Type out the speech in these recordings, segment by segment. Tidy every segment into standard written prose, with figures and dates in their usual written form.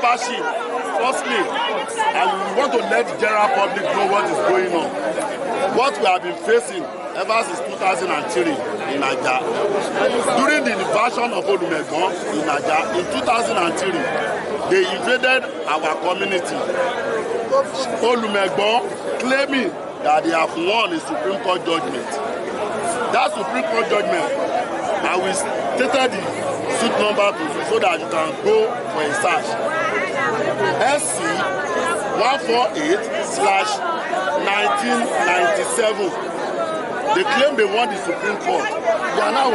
membership, firstly, and we want to let the general public know what is going on. What we have been facing ever since 2003 in Ajah. During the invasion of Olumegbon in Ajah in 2003, they invaded our community. Olumegbon claiming that they have won a Supreme Court judgment. That Supreme Court judgment, I will stated the suit number to you so that you can go for a search. SC 148/1997. They claim they won the Supreme Court. They are now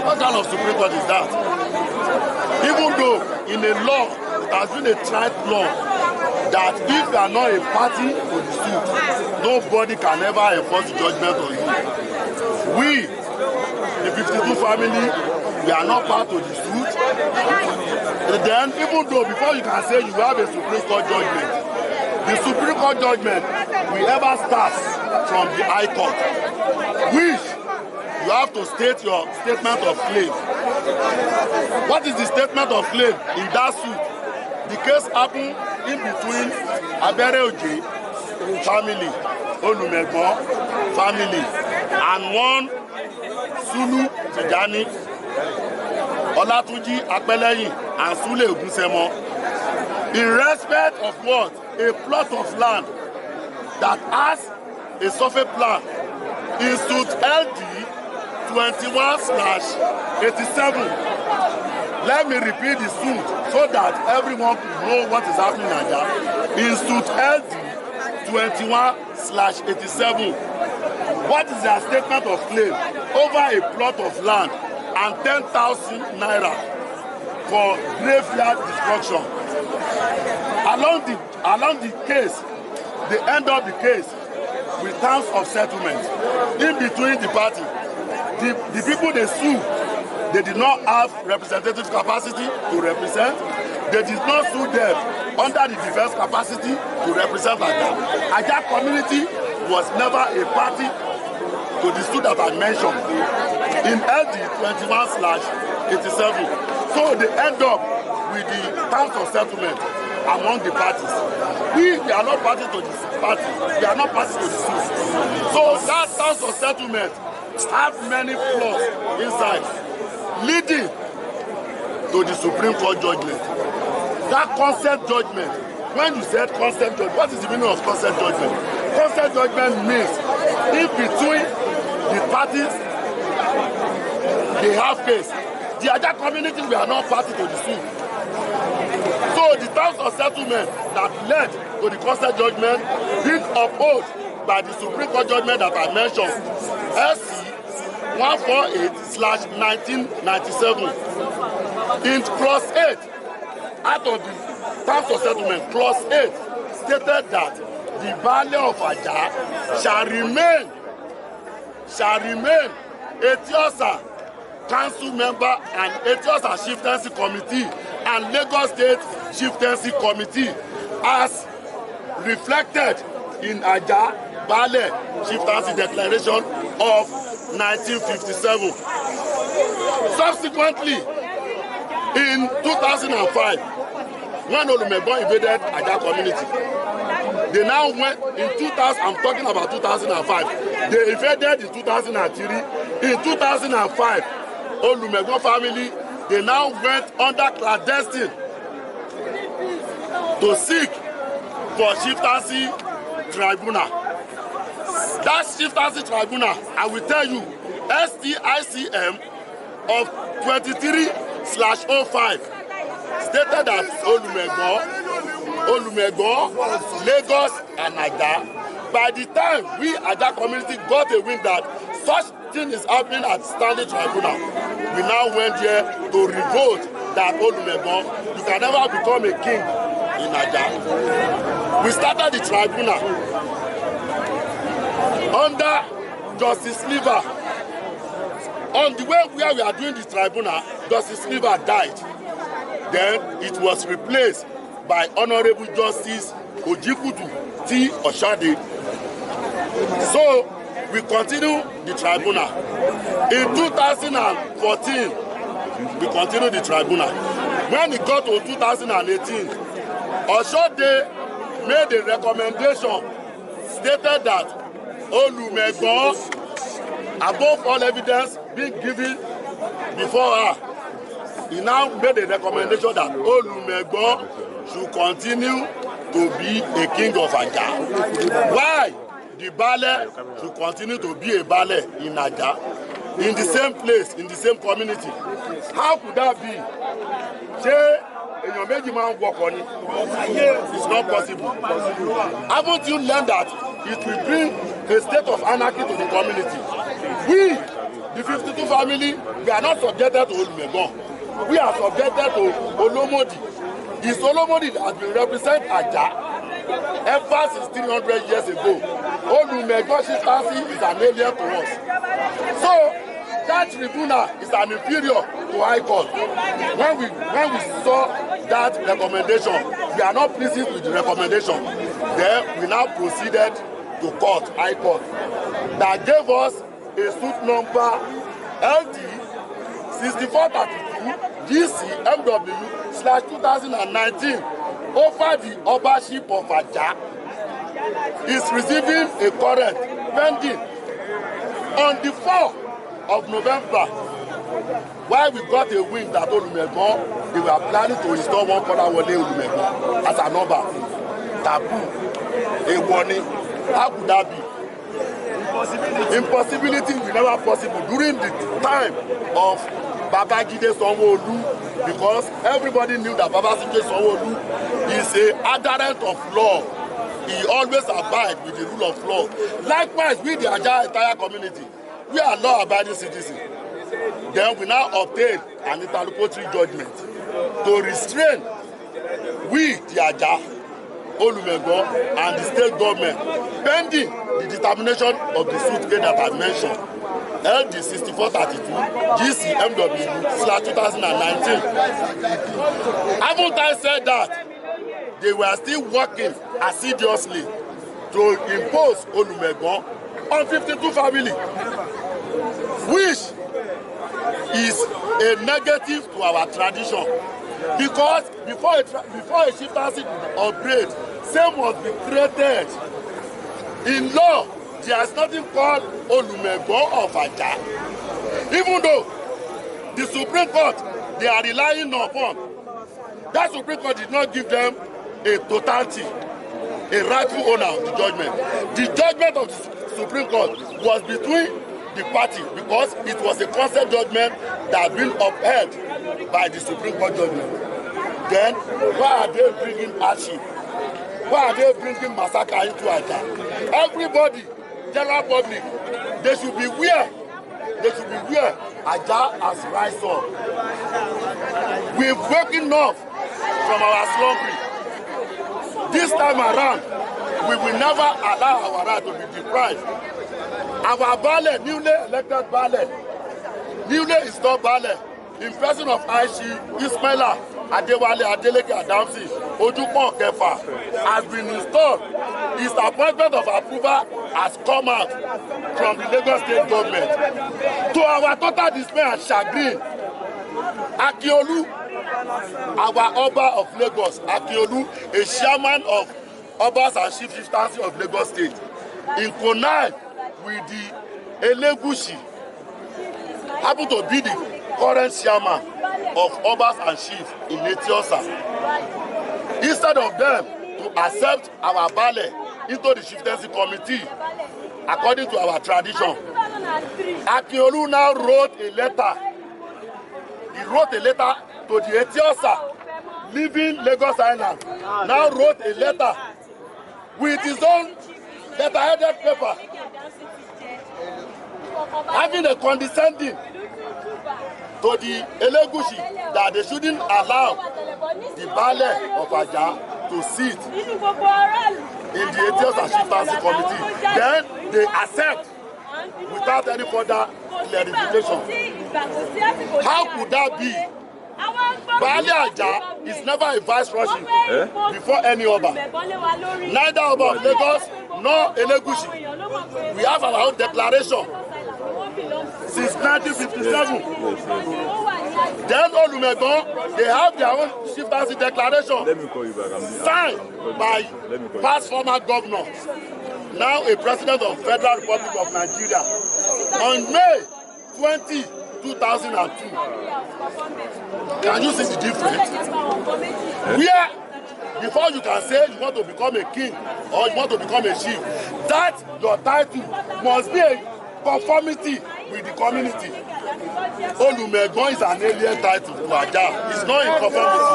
what kind of Supreme Court is that? Even though in a law, it has been a tried law that if you are not a party to the suit, nobody can ever enforce the judgment on you. We, the 52 family, we are not part of the suit. And then, even though before you can say you have a Supreme Court judgment, the Supreme Court judgment will ever start from the High Court, which you have to state your statement of claim. What is the statement of claim in that suit? The case happened in between Abere Oje family, Olumegbon family, and one Sulu Tijani, Olatunji Apeleyin, and Sule Ogunsemo. In respect of what? A plot of land that has a survey plan in suit LD 21/87. Let me repeat the suit so that everyone will know what is happening in Ajah. In suit LD 21/87. What is their statement of claim? Over a plot of land and 10,000 naira for graveyard destruction. Along the case, they end up the case with terms of settlement. In between the party, the people they sue, they did not have representative capacity to represent. They did not sue them under the defense capacity to represent Ajah. Ajah community was never a party to the suit that I mentioned in LD 21/87. So they end up with the terms of settlement among the parties. We are not party to this party. We are not party to the suit. So that terms of settlement have many flaws inside, leading to the Supreme Court judgment. That consent judgment, when you said consent judgment, what is the meaning of consent judgment? Consent judgment means if between the parties they have case, the other community we are not party to the suit. So the terms of settlement that led to the consent judgment being upheld by the Supreme Court judgment that I mentioned, SC 148/1997. In clause 8, out of the terms of settlement, clause 8 stated that the Baale of Ajah shall remain Etiosa Council member and Etiosa Chieftaincy Committee and Lagos State Chieftaincy Committee as reflected in Ajah Baale Chieftaincy Declaration of 1957. Subsequently, in 2005, when Olumegbon invaded Ajah community, they now went in 2000. I'm talking about 2005. They invaded in 2003. In 2005, Olumegbon family, they now went under clandestine to seek for chieftaincy tribunal. That chieftaincy tribunal, I will tell you, STICM of 23/05 stated that Olumegbon, Lagos, and Ajah. By the time we Ajah community got a wind that such thing is happening at standing tribunal, we now went here to revolt that Olumegbon, you can never become a king in Ajah. We started the tribunal under Justice Liver. On the way where we are doing the tribunal, Justice Liver died. Then it was replaced by Honorable Justice Ojikutu T. Oshade. So we continue the tribunal. In 2014, we continued the tribunal. When it got to 2018, Oshode made a recommendation stated that Olumegbon, above all evidence being given before her, he now made a recommendation that Olumegbon should continue to be a king of Ajah. Why the Baale should continue to be a Baale in Ajah, in the same place, in the same community? How could that be? It's not possible. Haven't you learned that it will bring a state of anarchy to the community? We, the 52 family, we are not subjected to Olumegbon. We are subjected to Olomodi. It's Olomodi that has been represent Ajah ever since 300 years ago. Olumegbon chieftaincy is an alien to us. So that tribunal is an inferior to High Court. When we saw that recommendation, we are not pleased with the recommendation. Then we now proceeded to court, High Court, that gave us a suit number LD 6432 GC MW/2019 over the Obaship of Ajah is receiving a current pending on the 4th of November. While we got a win that Olumegbon, they were planning to install one Kolawole Olumegbon as a number. Taboo, a warning. How could that be? Impossibility will never possible during the time of Babajide Sanwo-Olu, because everybody knew that Babajide Sanwo-Olu is an adherent of law. He always abides with the rule of law. Likewise, with the Ajah entire community, we are law-abiding citizens. Then we now obtain an interlocutory judgment to restrain we, the Ajah, Olumegbon, and the state government, pending the determination of the suit case that I mentioned, LD 6432 GC MW/2019. Haven't I said that they were still working assiduously to impose Olumegbon on 52 family, which is a negative to our tradition, because before a chieftaincy upgrade, same must be created. In law, there is nothing called Olumegbon of Ajah. Even though the Supreme Court, they are relying upon, that Supreme Court did not give them a totality, a rightful owner of the judgment. The judgment of the Supreme Court was between the party, because it was a consent judgment that had been upheld by the Supreme Court judgment. Then, why are they bringing hardship? Why are they bringing massacre into Ajah? Everybody, general public, they should be aware. They should be aware Ajah has rise up. We've woken up from our slumbering. This time around, we will never allow our right to be deprived. Our Baale, newly elected Baale, newly installed Baale, in person of Aishi, Ismaila, Adewale, Adeleke Adamsi, Ojukon Kefa, has been installed. His appointment of approval has come out from the Lagos State government. To our total dismay and chagrin, Akiolu, our Oba of Lagos, Akiolu, a chairman of Obas and Chief Chieftaincy of Lagos State, in connive with the Elegushi, happened to be the current chairman of Obas and Chiefs in Etiosa. Instead of them to accept our Baale into the chieftaincy committee, according to our tradition, Akiolu now wrote a letter. He wrote a letter to the Etiosa, leaving Lagos Island. Now wrote a letter with his own letter-headed paper, having a condescending to the Elegushi that they shouldn't allow the Baale of Ajah to sit in the Etiosa Chieftaincy Committee. Then they accept without any further clarification. How could that be? Baale Ajah is never a vice rushing before any Oba. Neither Oba of Lagos nor Elegushi. We have our own declaration since 1957. Then Olumegbon, they have their own chieftaincy declaration signed by past former governor, now a president of Federal Republic of Nigeria, on May 20, 2002. Can you see the difference? Where before you can say you want to become a king or you want to become a chief, that your title must be a conformity with the community. Olumegbon is an alien title to Ajah. It's not in conformity.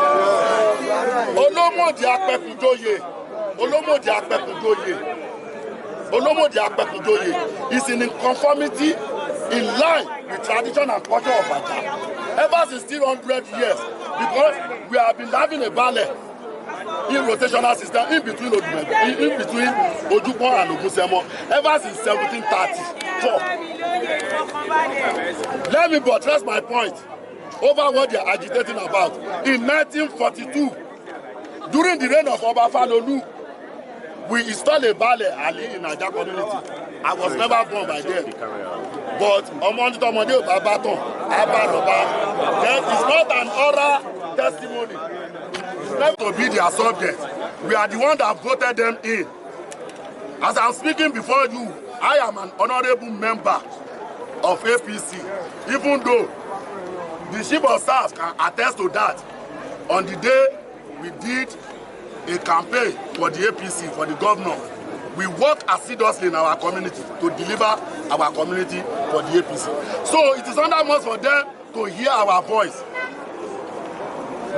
Olomodi Apekujoye. Olomodi Apekujoye. Olomodi Apekujoye is in conformity, in line with tradition and culture of Ajah. Ever since 300 years, because we have been having a ballet in rotational system in between Ojukwu and Ogusemo ever since 1734. Let me buttress my point over what they are agitating about. In 1942, during the reign of Oba Falolu, we installed a ballet alley in Ajah community. I was never born by then. But Omoni Tomode Babaton, Abaroba, that is not an oral testimony. It's not to be their subject. We are the ones that voted them in. As I'm speaking before you, I am an honorable member of APC, even though the chief of staff can attest to that. On the day we did a campaign for the APC, for the governor, we work assiduously in our community to deliver our community for the APC. So it is under us for them to hear our voice.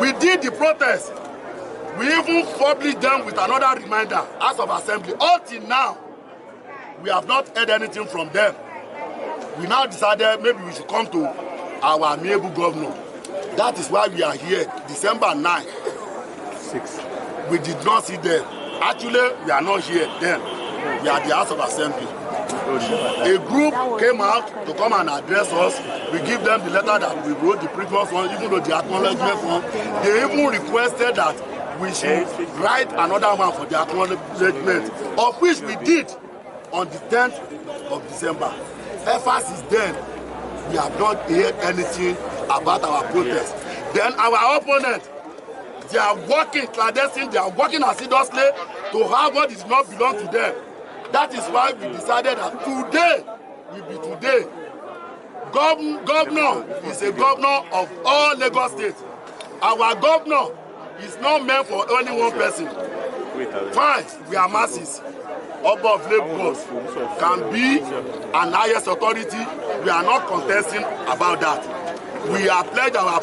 We did the protest. We even published them with another reminder, House of Assembly. Until now, we have not heard anything from them. We now decided maybe we should come to our amiable governor. That is why we are here, December 9. 6. We did not see them. Actually, we are not here then. We are the House of Assembly. A group came out to come and address us. We give them the letter that we wrote, the previous one, even though the acknowledgement one. They even requested that we should write another one for the acknowledgement, of which we did on the 10th of December. Ever since then, we have not heard anything about our protest. Then our opponent, they are working clandestine, they are working assiduously to have what does not belong to them. That is why we decided that today will be today. Governor is a governor of all Lagos states. Our governor is not meant for only one person. Fine, we are masses. Oba of Lagos can be an highest authority. We are not contesting about that. We are pledged our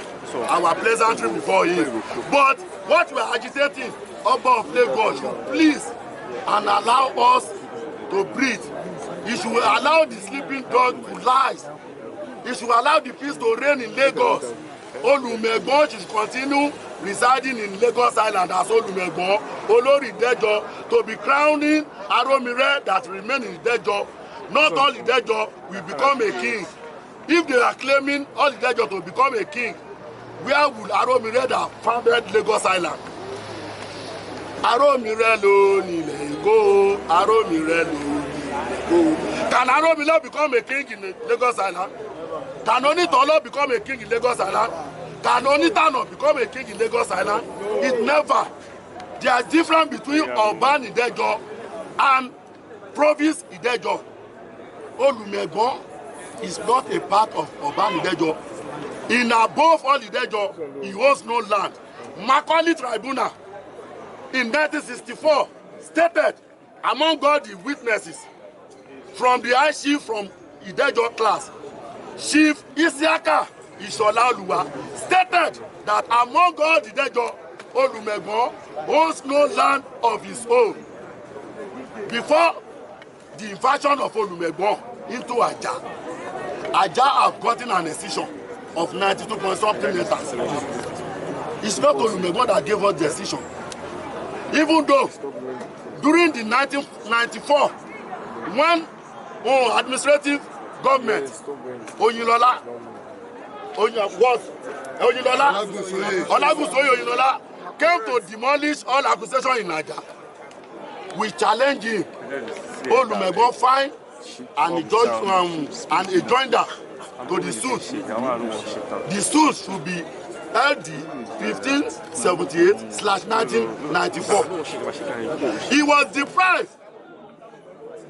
pleasantry before him. But what we are agitating, Oba of Lagos, please, and allow us to breathe. He should allow the sleeping dog to lie. He should allow the peace to reign in Lagos. Olumegbon should continue residing in Lagos Island as Olumegbon. Olori Dejo to be crowning Aromire that remain in Dejo. Not all Dejo will become a king. If they are claiming all Dejo to become a king, where would Aromire that founded Lagos Island? Aromire lo nile go, Aromire lo nile go. Can Aromire become a king in Lagos Island? Can Onitolo become a king in Lagos Island? Can Onitano become a king in Lagos Island? It never. There is difference between Urban Idejo and Province Idejo. Olumegbon is not a part of Urban Idejo. In above all Idejo, he owns no land. Macaulay Tribunal in 1964 stated among all the witnesses from the high chief from Idejo class, Chief Isiaka Isolaoluwa stated that among all the Idejo, Olumegbon owns no land of his own. Before the invasion of Olumegbon into Ajah, Ajah have gotten an decision of 92 point something meters. It's not Olumegbon that gave us the decision. Even though during the 1994, when administrative government, Oyinlola Olagunsoye came to demolish all accusations in Ajah, we challenge him. Olumegbon fine and he joined to the suit. The suit should be LD 1578/1994. He was deprived.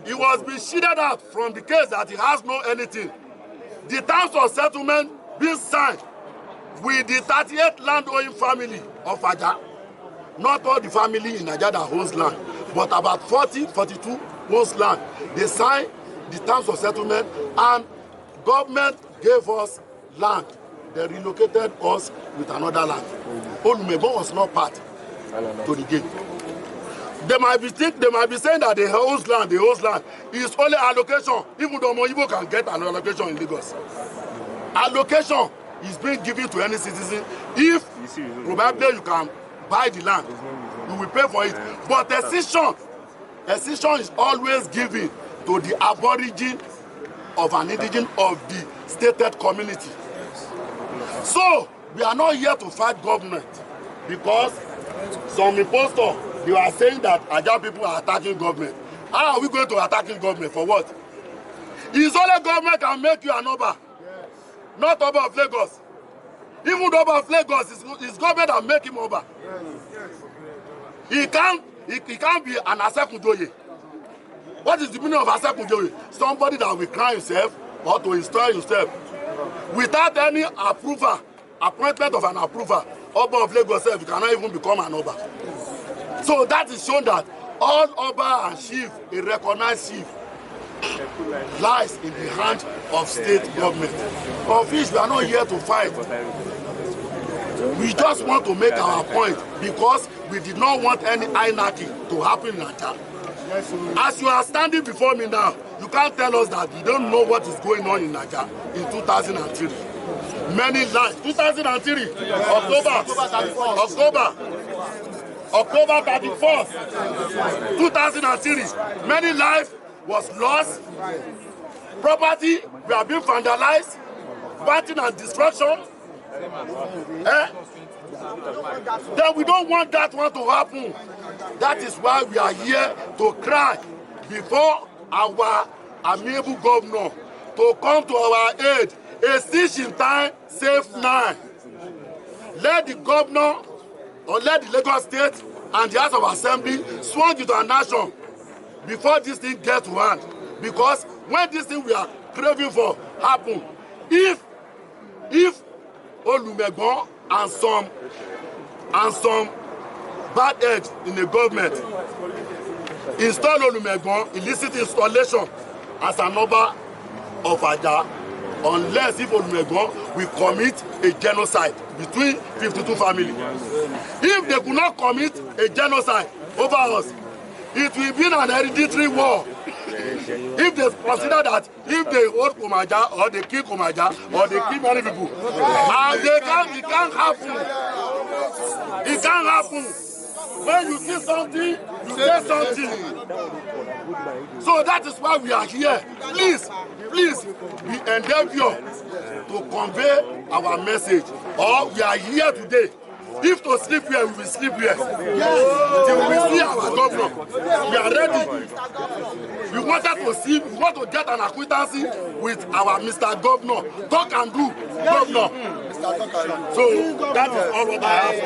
He was being shielded out from the case that he has no anything. The terms of settlement being signed with the 38 land-owning family of Ajah. Not all the family in Ajah that owns land, but about 42 owns land. They signed the terms of settlement and government gave us land. They relocated us with another land. Olumegbon was not part to the game. They might be saying that they owns land, It's only allocation. Even though Moyibo can get an allocation in Lagos. Allocation is being given to any citizen. If probably you can buy the land, you will pay for it. But excision is always given to the aborigine of an indigenous of the stated community. So we are not here to fight government because some impostors, they are saying that Ajah people are attacking government. How are we going to attacking government? For what? It's only government can make you an Oba, not Oba of Lagos. Even the Oba of Lagos is government that make him Oba. He can't be an Asekunjoye. What is the meaning of Asekunjoye? Somebody that will crown himself or to install himself without any approval, appointment of an approval. Oba of Lagos you cannot even become an Oba. So that is shown that all Oba and chief, a recognized chief, lies in the hands of state government. Of which we are not here to fight. We just want to make our point because we did not want any anarchy to happen in Ajah. As you are standing before me now, you can't tell us that you don't know what is going on in Ajah in 2003. Many lives. 2003, October 31st, 2003, many lives was lost, property were being vandalized, fighting and destruction. Then we don't want that one to happen. That is why we are here to cry before our amiable governor to come to our aid. A stitch in time, save 9. Let the governor or let the Lagos State and the House of Assembly swung into a nation before this thing gets to hand. Because when this thing we are craving for happen, if Olumegbon and some bad eggs in the government install Olumegbon illicit installation as an Oba of Ajah, unless if Olumegbon will commit a genocide between 52 families. If they could not commit a genocide over us, it will be an hereditary war. If they consider that if they hold Komaja or they kill Komaja or they kill many people, and it can't happen. It can't happen. When you see something, you say something. So that is why we are here. Please, we endeavor to convey our message. Or we are here today. If to sleep here, we will sleep here. Till we see our governor. We are ready. We want to get an acquaintance with our Mr. Governor. Talk and do, Governor. So that is all what I have.